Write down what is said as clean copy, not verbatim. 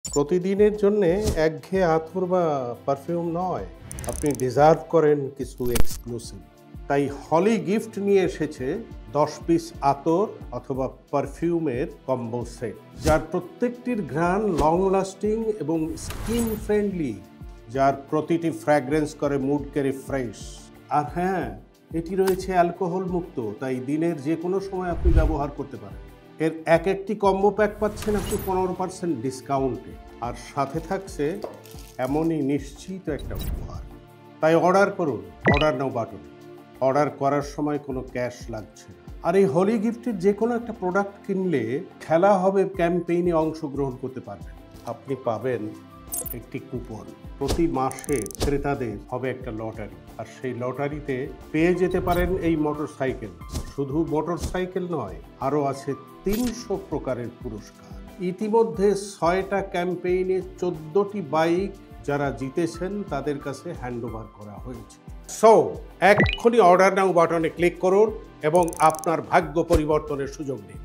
প্রতিদিনের জন্য একঘেয়ে আতর বা পারফিউম নয়, আপনি ডিজার্ভ করেন কিছু এক্সক্লুসিভ। তাই হলি গিফট নিয়ে এসেছে 10 পিস আতর অথবা পারফিউমের কম্বো সেট, যার প্রত্যেকটির ঘ্রাণ লং লাস্টিং এবং স্কিন ফ্রেন্ডলি, যার প্রতিটি ফ্র্যাগ্রেন্স করে মুডকে রিফ্রেশ। আর হ্যাঁ, এটি রয়েছে অ্যালকোহল মুক্ত, তাই দিনের যে কোনো সময় আপনি ব্যবহার করতে পারেন। এর একটি কম্বো প্যাক পাচ্ছেন আপনি 15% ডিসকাউন্টে, আর সাথে থাকছে এমনই নিশ্চিত একটা উপহার। তাই অর্ডার করুন অর্ডার নাও বাটন। অর্ডার করার সময় কোনো ক্যাশ লাগছে না। আর এই হোলি গিফটের যে কোনো একটা প্রোডাক্ট কিনলে খেলা হবে ক্যাম্পেইনে অংশগ্রহণ করতে পারবেন। আপনি পাবেন একটি কুপন, প্রতি মাসে ক্রেতাদের হবে একটা লটারি, আর সেই লটারিতে পেয়ে যেতে পারেন এই মোটরসাইকেল। শুধু মোটরসাইকেল নয়, আরও আছে 300 প্রকারের পুরস্কার। ইতিমধ্যে 6টা ক্যাম্পেইনে 14টি বাইক যারা জিতেছেন তাদের কাছে হ্যান্ডওভার করা হয়েছে। সো এক্ষুনি অর্ডার নাও বাটনে ক্লিক করুন এবং আপনার ভাগ্য পরিবর্তনের সুযোগ নিন।